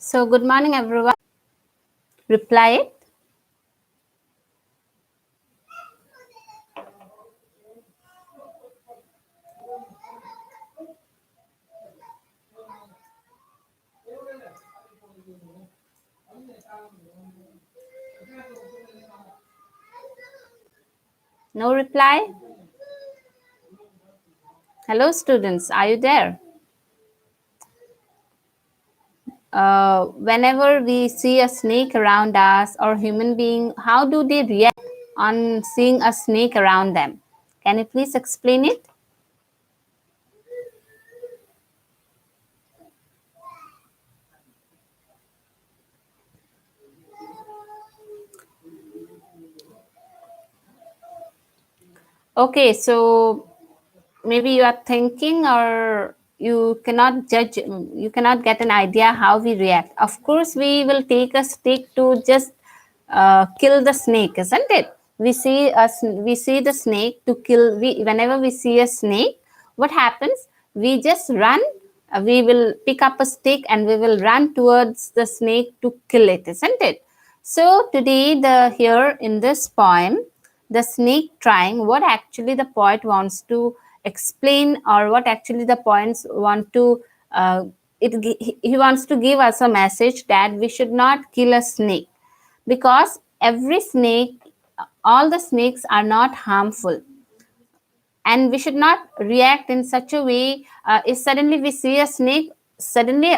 So good morning, everyone. Reply it. No reply? Hello, students. Are you there? Whenever we see a snake around us or human being, how do they react on seeing a snake around them? Can you please explain it? Okay, so maybe you are thinking or you cannot judge, you cannot get an idea how we react. Of course, we will take a stick to just kill the snake, isn't it? We see the snake to kill. Whenever we see a snake, what happens? We just run. We will pick up a stick and we will run towards the snake to kill it, isn't it? So today, the here in this poem, the snake trying, what actually the poet wants to explain, or what actually the poets want to he wants to give us a message that we should not kill a snake, because every snake, all the snakes are not harmful, and we should not react in such a way. If suddenly we see a snake, suddenly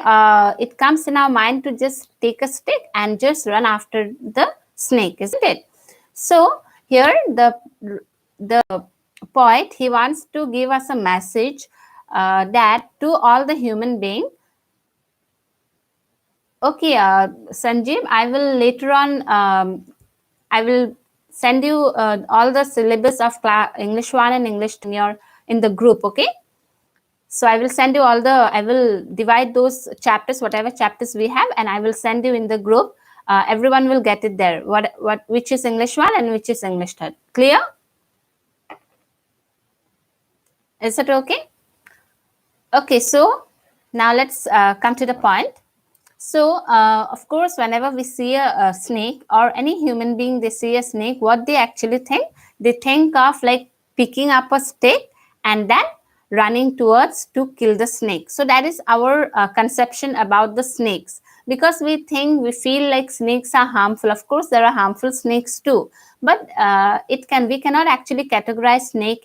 it comes in our mind to just take a stick and just run after the snake, isn't it? So here the poet, he wants to give us a message that to all the human being. Okay, Sanjeev, I will later on I will send you all the syllabus of English 1 and English 2 in the group. Okay, so I will send you all the, I will divide those chapters, whatever chapters we have, and I will send you in the group. Everyone will get it there, which is English 1 and which is English 3. Clear? Is it okay? Okay, so now let's come to the point. So, of course, whenever we see a snake, or any human being, they see a snake, what they actually think? They think of like picking up a stick and then running towards to kill the snake. So that is our conception about the snakes, because we feel like snakes are harmful. Of course, there are harmful snakes too, but we cannot actually categorize snake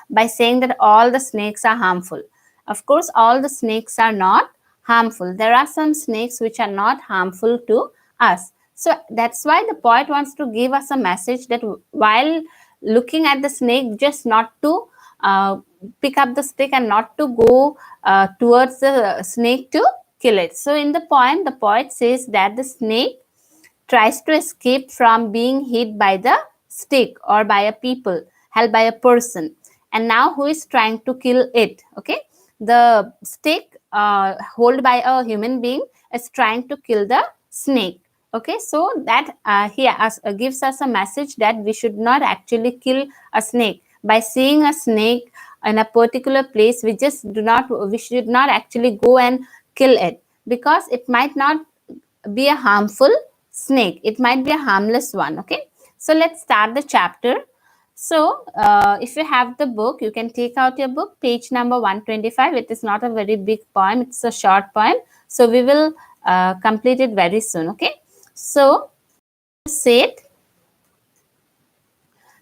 by saying that all the snakes are harmful. Of course, all the snakes are not harmful. There are some snakes which are not harmful to us. So that's why the poet wants to give us a message that while looking at the snake, just not to pick up the stick and not to go towards the snake to kill it. So in the poem, the poet says that the snake tries to escape from being hit by the stick or by a people, held by a person, and now who is trying to kill it? Okay, the stick held by a human being is trying to kill the snake. Okay, so that gives us a message that we should not actually kill a snake. By seeing a snake in a particular place, we should not actually go and kill it, because it might not be a harmful snake, it might be a harmless one. Okay, so let's start the chapter. So if you have the book, you can take out your book, page number 125. It is not a very big poem, it's a short poem, so we will complete it very soon. Okay, so say it.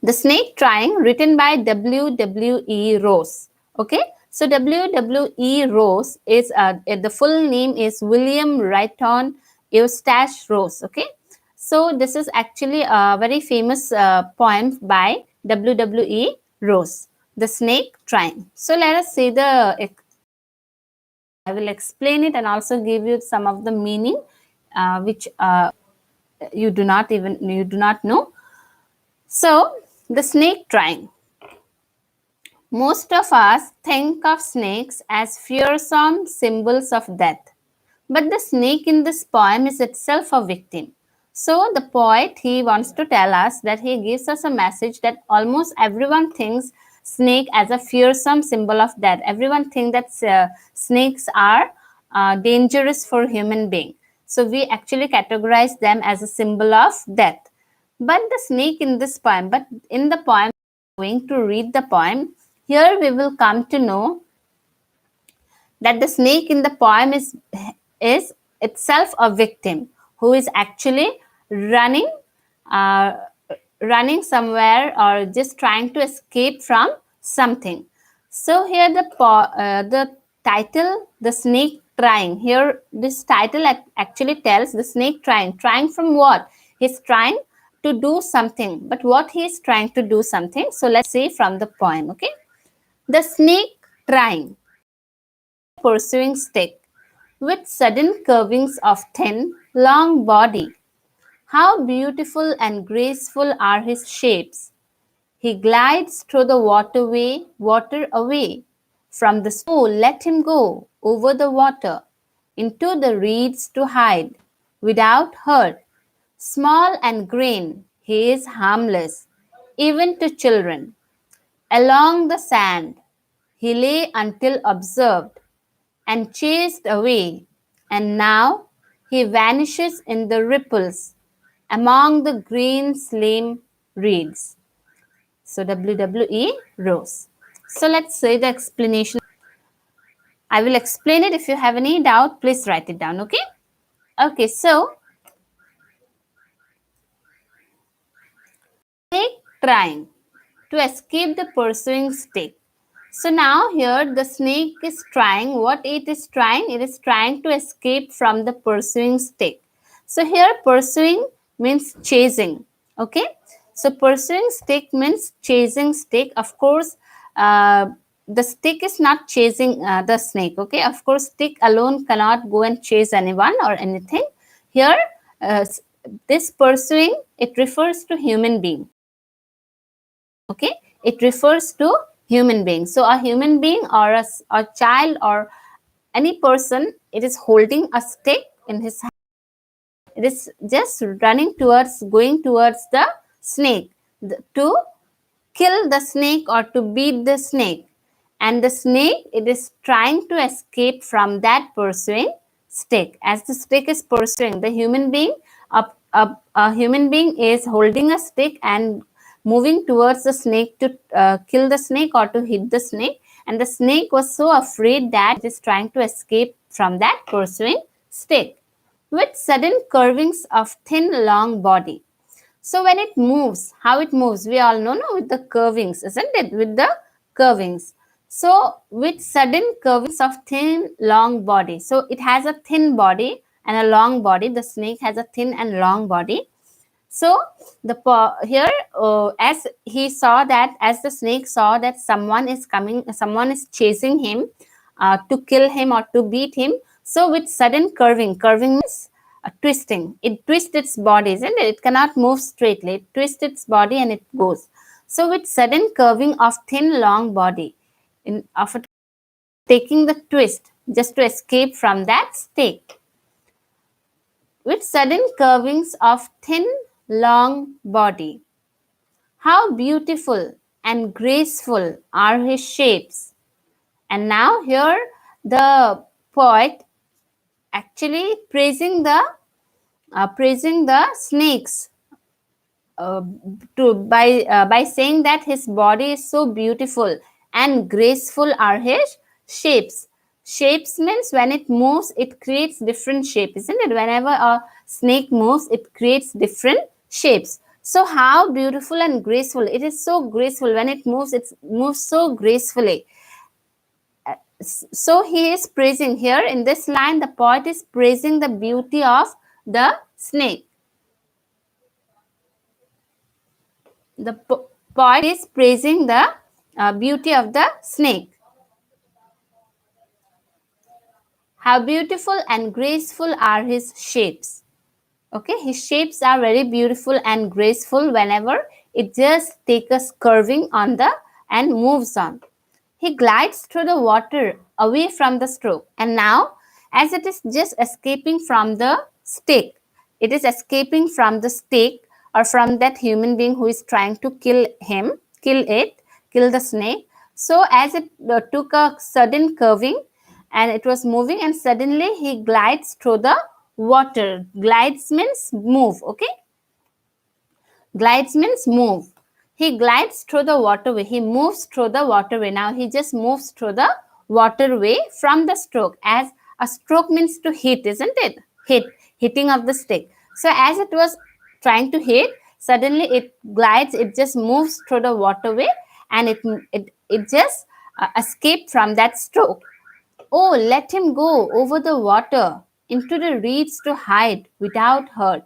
The Snake Trying, written by W.W.E Ross. Okay, so W.W.E Ross is the full name is William Rayton Eustace Ross. Okay, so this is actually a very famous poem by W.W.E Ross, The Snake Trying. So let us see the, I will explain it and also give you some of the meaning which you do not know. So the snake trying. Most of us think of snakes as fearsome symbols of death, but the snake in this poem is itself a victim. So the poet, he wants to tell us that he gives us a message that almost everyone thinks snake as a fearsome symbol of death. Everyone thinks that snakes are dangerous for human being. So we actually categorize them as a symbol of death. But the snake in this poem, but in the poem, going to read the poem, here we will come to know that the snake in the poem is itself a victim who is actually running uh, running somewhere or just trying to escape from something. So here the title, the snake trying, here this title actually tells the snake trying from what? He's trying to do something, but what he is trying to do something. So let's see from the poem. Okay, the snake trying, pursuing stick with sudden curvings of thin, long body. How beautiful and graceful are his shapes. He glides through the water away. From the school, let him go over the water, into the reeds to hide, without hurt. Small and green, he is harmless, even to children. Along the sand, he lay until observed and chased away, and now he vanishes in the ripples among the green slim reeds. So W.W.E Ross. So let's say the explanation. I will explain it. If you have any doubt, please write it down. Okay. Okay. So snake trying to escape the pursuing stick. So now here the snake is trying. What it is trying? It is trying to escape from the pursuing stick. So here pursuing means chasing. Okay. So pursuing stick means chasing stick. Of course, the stick is not chasing the snake. Okay. Of course, stick alone cannot go and chase anyone or anything. Here, this pursuing, it refers to human being. Okay, it refers to human being. So a human being or a child or any person, it is holding a stick in his hand. It is just going towards the snake to kill the snake or to beat the snake. And the snake, it is trying to escape from that pursuing stick. As the stick is pursuing the human being, a human being is holding a stick and moving towards the snake to kill the snake or to hit the snake. And the snake was so afraid that it is trying to escape from that pursuing stick with sudden curvings of thin, long body. So when it moves, how it moves, we all know, no, with the curvings, isn't it? With the curvings. So with sudden curvings of thin, long body. So it has a thin body and a long body. The snake has a thin and long body. So here, as he saw that, as the snake saw that someone is coming, someone is chasing him to kill him or to beat him. So with sudden curving means twisting. It twists its body, isn't it? It cannot move straightly. It twists its body and it goes. So with sudden curving of thin, long body, taking the twist just to escape from that stake. With sudden curvings of thin, long body. How beautiful and graceful are his shapes. And now here the poet actually praising the snakes by saying that his body is so beautiful and graceful are his shapes. Shapes means when it moves, it creates different shape, isn't it? Whenever a snake moves, it creates different shapes. So how beautiful and graceful. It is so graceful. When it moves, it moves so gracefully. So he is praising here in this line, the poet is praising the beauty of the snake. The poet is praising the beauty of the snake. How beautiful and graceful are his shapes. Okay, his shapes are very beautiful and graceful whenever it just takes a curving on the and moves on. He glides through the water away from the stroke. And now, as it is just escaping from the stake, it is escaping from the stake or from that human being who is trying to kill the snake. So as it took a sudden curving and it was moving, and suddenly he glides through the water. Glides means move, okay? Glides means move. He glides through the waterway. He moves through the waterway. Now he just moves through the waterway from the stroke. As a stroke means to hit, isn't it? Hitting of the stick. So as it was trying to hit, suddenly it glides. It just moves through the waterway, and it just escaped from that stroke. Oh, let him go over the water into the reeds to hide without hurt.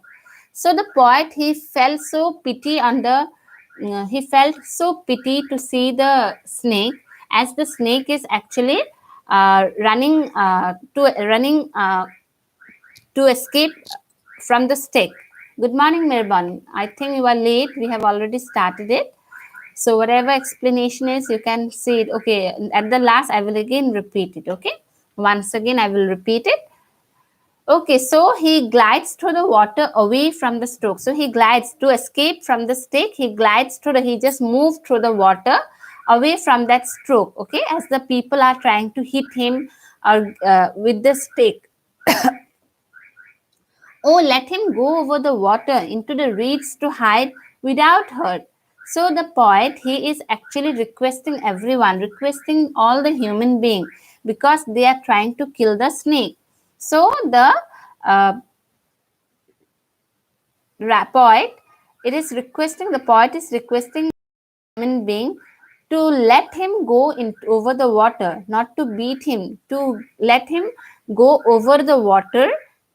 So the poet, he felt so pity he felt so pity to see the snake, as the snake is actually to escape from the stick. Good morning, Mirban. I think you are late. We have already started it. So whatever explanation is, you can see it. Okay, at the last, I will again repeat it. Okay, once again, I will repeat it. Okay, so he glides through the water away from the stroke. So he glides to escape from the stick. He just moved through the water away from that stroke. Okay, as the people are trying to hit him with the stick. Oh, let him go over the water into the reeds to hide without hurt. So the poet, he is actually requesting everyone, requesting all the human being, because they are trying to kill the snake. So the the poet is requesting human being to let him go over the water, not to beat him, to let him go over the water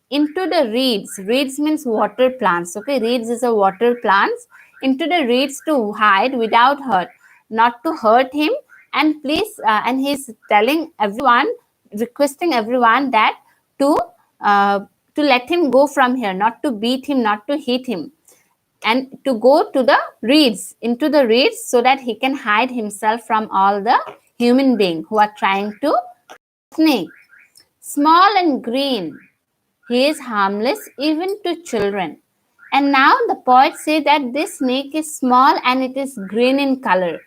into the reeds. Reeds means water plants. Okay, reeds is a water plants, into the reeds to hide without hurt, not to hurt him. And please, and he's telling everyone, requesting everyone that to uh, to let him go from here, not to beat him, not to hit him, and to go to the reeds, into the reeds, so that he can hide himself from all the human beings who are trying to snake. Small and green, he is harmless even to children. And now the poet say that this snake is small and it is green in color,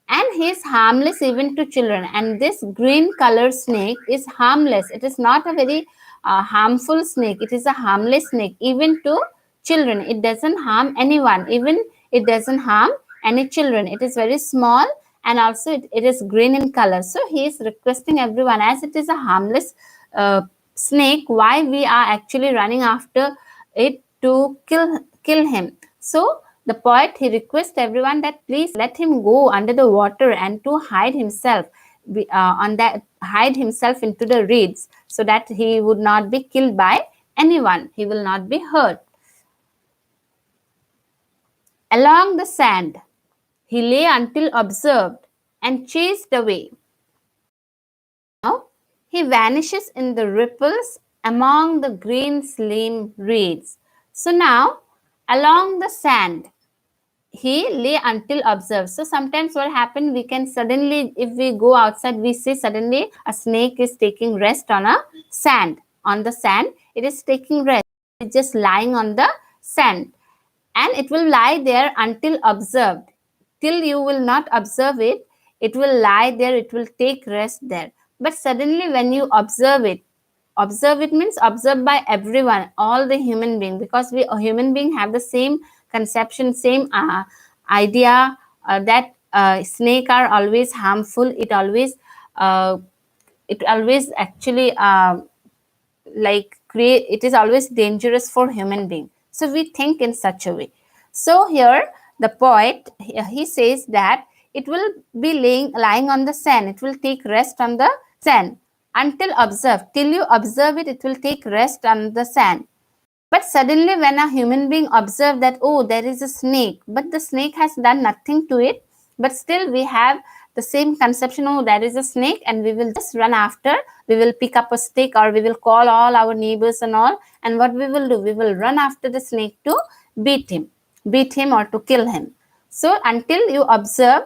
and he is harmless even to children. And this green color snake is harmless. It is not a very harmful snake. It is a harmless snake even to children. It doesn't harm anyone. Even it doesn't harm any children. It is very small, and also it is green in color. So he is requesting everyone, as it is a harmless snake, why we are actually running after it to kill him. So the poet, he requests everyone that please let him go under the water and to hide himself hide himself into the reeds, so that he would not be killed by anyone. He will not be hurt. Along the sand he lay until observed and chased away. Now he vanishes in the ripples among the green slim reeds. So now along the sand he lay until observed. So sometimes what happens, we can suddenly, if we go outside, we see suddenly a snake is taking rest on a sand. On the sand, it is taking rest. It's just lying on the sand, and it will lie there until observed. Till you will not observe it, it will lie there. It will take rest there. But suddenly, when you observe it means observed by everyone, all the human being, because we human being have the same conception, same idea that snake are always harmful. It always actually it is always dangerous for human being. So we think in such a way. So here the poet, he says that it will be lying on the sand. It will take rest on the sand until observed. Till you observe it, it will take rest on the sand. But suddenly when a human being observe that, oh, there is a snake, but the snake has done nothing to it, but still we have the same conception, oh, there is a snake, and we will just run after. We will pick up a stick, or we will call all our neighbors and all, and what we will do, we will run after the snake to beat him or to kill him. So until you observe,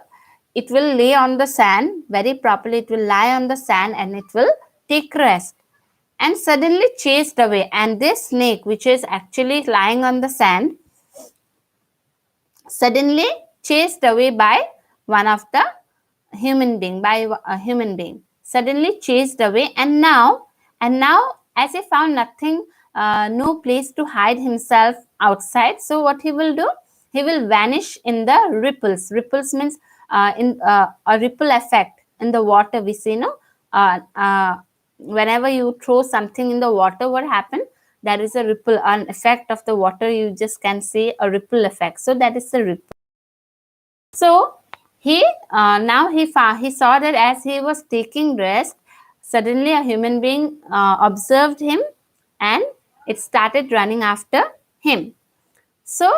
it will lay on the sand very properly. It will lie on the sand and it will take rest, and suddenly chased away. And this snake, which is actually lying on the sand, suddenly chased away by one of the human being, by a human being. suddenly chased away, and now as he found nothing, no place to hide himself outside, so what he will do, he will vanish in the ripples. Ripples means in a ripple effect in the water. We see, no, whenever you throw something in the water, what happens? There is a ripple, an effect of the water. You just can see a ripple effect. So that is the ripple. So he now he saw that as he was taking rest, suddenly a human being observed him, and it started running after him. So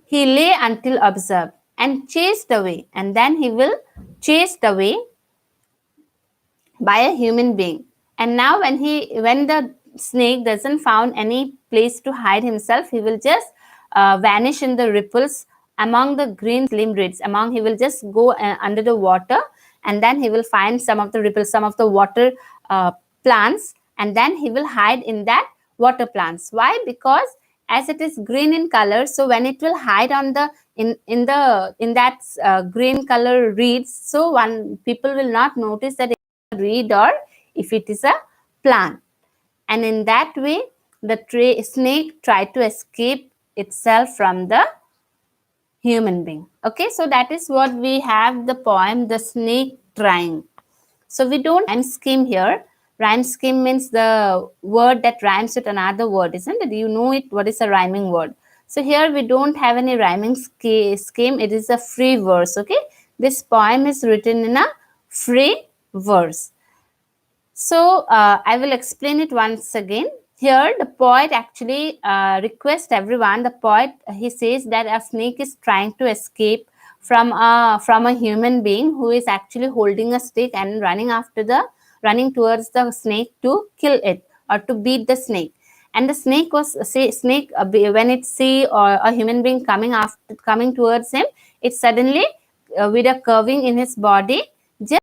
he lay until observed and chased away, and then he will chased away by a human being. And now when the snake doesn't found any place to hide himself, he will just vanish in the ripples among the green slim reeds. Among He will just go under the water, and then he will find some of the ripples, some of the water plants, and then he will hide in that water plants. Why? Because as it is green in color, so when it will hide on the in that green color reeds, so one people will not notice that reed or if it is a plant. And in that way, the snake tried to escape itself from the human being. Okay, so that is what we have the poem, The Snake Trying. So we don't rhyme scheme here. Rhyme scheme means the word that rhymes with another word, isn't it? You know it, what is a rhyming word. So here we don't have any rhyming scheme. It is a free verse, okay? This poem is written in a free verse. So I will explain it once again. Here the poet actually requests everyone. The poet, he says that a snake is trying to escape from a human being who is actually holding a stick and running towards the snake to kill it or to beat the snake. And the snake when it see or a human being coming towards him, it suddenly with a curving in his body just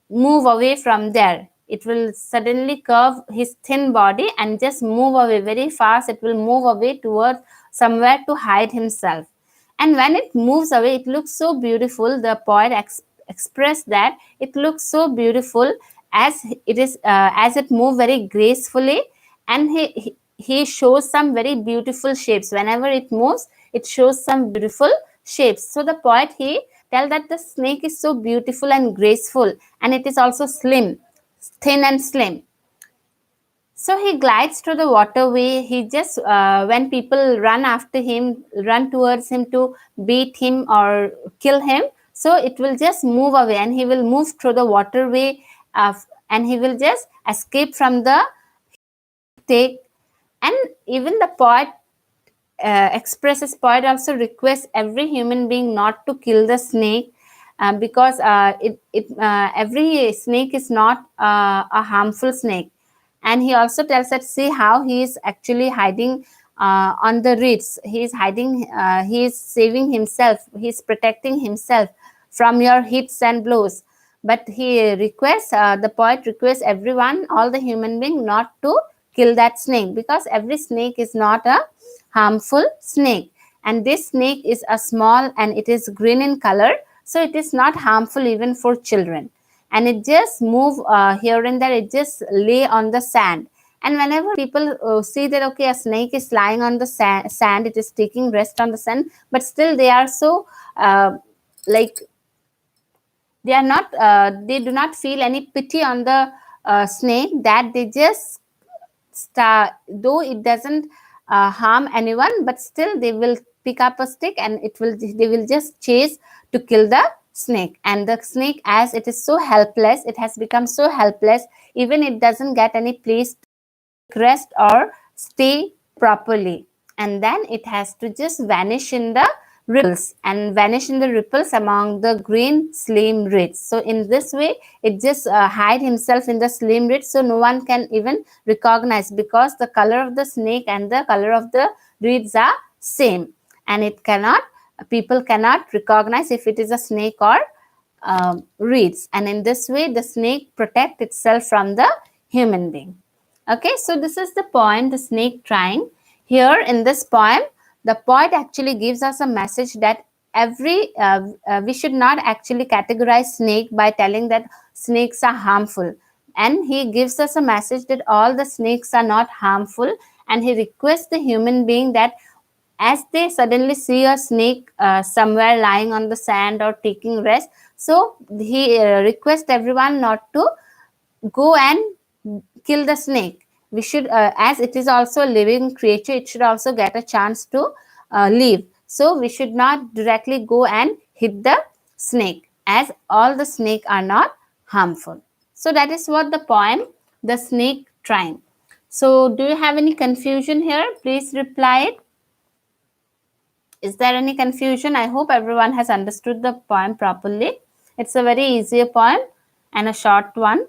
move away from there. It will suddenly curve his thin body and just move away very fast. It will move away towards somewhere to hide himself. And when it moves away, it looks so beautiful. The poet expressed that it looks so beautiful as it moves very gracefully, and he shows some very beautiful shapes. Whenever it moves, it shows some beautiful shapes. So the poet, he tell that the snake is so beautiful and graceful, and it is also thin and slim. So he glides through the waterway. He just when people run towards him to beat him or kill him, so it will just move away, and he will move through the waterway, and he will just escape from the take. And even the poet poet also requests every human being not to kill the snake, because every snake is not a harmful snake. And he also tells that, see how he is actually hiding on the reeds. He is hiding, he is saving himself, he is protecting himself from your hits and blows. But the poet requests everyone, all the human being, not to kill that snake, because every snake is not a harmful snake. And this snake is a small, and it is green in color, so it is not harmful even for children. And it just move here and there, it just lay on the sand. And whenever people see that, okay, a snake is lying on the sand, it is taking rest on the sand, but still they are so like they are not they do not feel any pity on the snake, that they just though it doesn't harm anyone, but still they will pick up a stick, and they will just chase to kill the snake. And the snake, as it is so helpless, it has become so helpless, even it doesn't get any place to rest or stay properly. And then it has to just vanish in the ripples among the green slim reeds. So in this way, it just hide himself in the slim reeds, so no one can even recognize, because the color of the snake and the color of the reeds are same, and people cannot recognize if it is a snake or reeds. And in this way, the snake protects itself from the human being. Okay, so this is the poem, The Snake Trying. Here in this poem, the poet actually gives us a message that we should not actually categorize snake by telling that snakes are harmful. And he gives us a message that all the snakes are not harmful, and he requests the human being that as they suddenly see a snake somewhere lying on the sand or taking rest, so he requests everyone not to go and kill the snake. We should, as it is also a living creature, it should also get a chance to live. So we should not directly go and hit the snake, as all the snake are not harmful. So that is what the poem, The Snake Trying. So do you have any confusion here? Please reply it. Is there any confusion? I hope everyone has understood the poem properly. It's a very easy poem and a short one.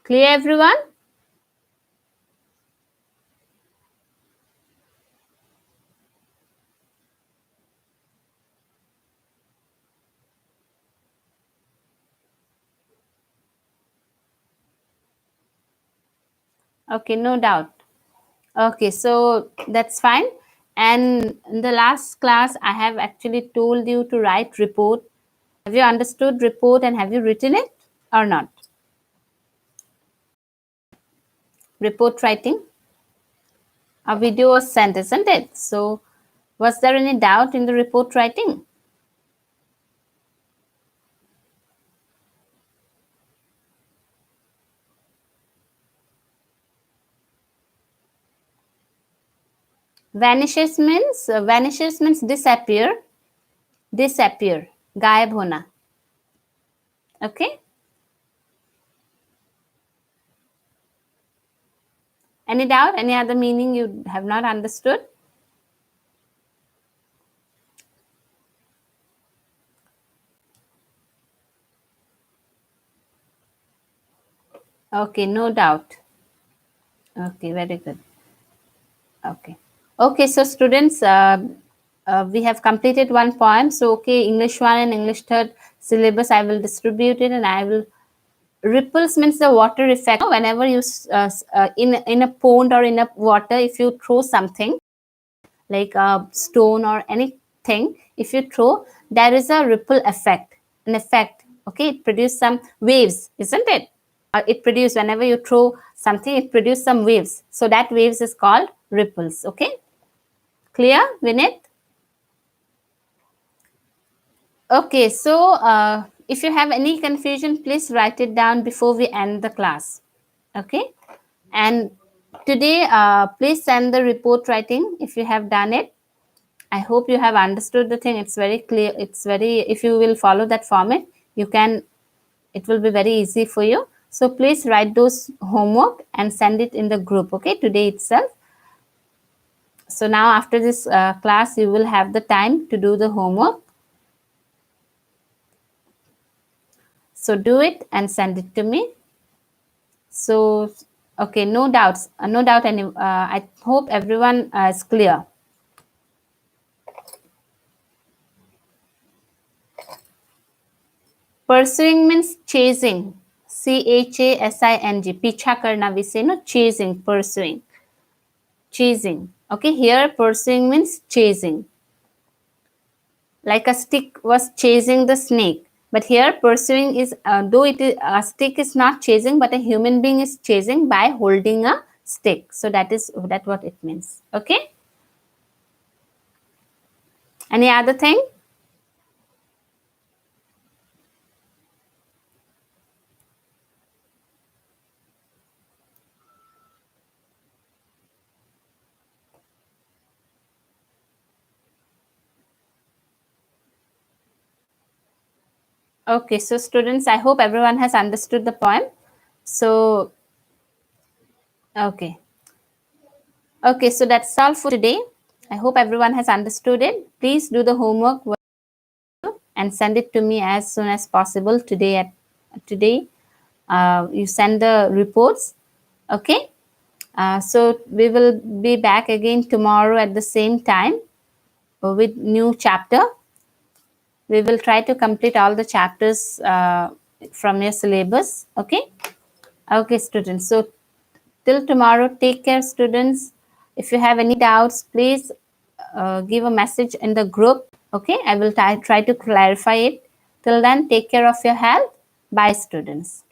Clear, everyone? Okay, no doubt. Okay, so that's fine. And in the last class, I have actually told you to write report. Have you understood report and have you written it or not? Report writing. A video was sent, isn't it? So was there any doubt in the report writing? Vanishes means disappear. Disappear. गायब होना. Okay. Any doubt? Any other meaning you have not understood? Okay, no doubt. Okay, very good. Okay. Okay, so students, we have completed one poem. So, okay, English 1 and English third syllabus, I will distribute it, and I will. Ripples means the water effect. Whenever you, in a pond or in a water, if you throw something like a stone or anything, if you throw, there is a ripple effect, an effect. Okay, it produces some waves, isn't it? It produces, whenever you throw something, it produces some waves. So that waves is called ripples. Okay, clear, Vinit? Okay, so if you have any confusion, please write it down before we end the class. Okay, and today, please send the report writing if you have done it. I hope you have understood the thing. It's very clear. It's very, if you will follow that format, you can, it will be very easy for you. So please write those homework and send it in the group, okay, today itself. So now after this class, you will have the time to do the homework. So do it and send it to me. So, okay, no doubts, no doubt. I hope everyone is clear. Pursuing means chasing. CHASING. Picha karna, we say, no, chasing, pursuing. Chasing. Okay, here pursuing means chasing. Like a stick was chasing the snake. But here pursuing is, though it is, a stick is not chasing, but a human being is chasing by holding a stick. So that what it means. Okay. Any other thing? Okay, so students, I hope everyone has understood the poem. So, okay. Okay, so that's all for today. I hope everyone has understood it. Please do the homework and send it to me as soon as possible today. You send the reports. Okay. So we will be back again tomorrow at the same time with new chapter. We will try to complete all the chapters from your syllabus. Okay. Okay, students. So till tomorrow, take care, students. If you have any doubts, please give a message in the group. Okay, I will try to clarify it. Till then, take care of your health. Bye, students.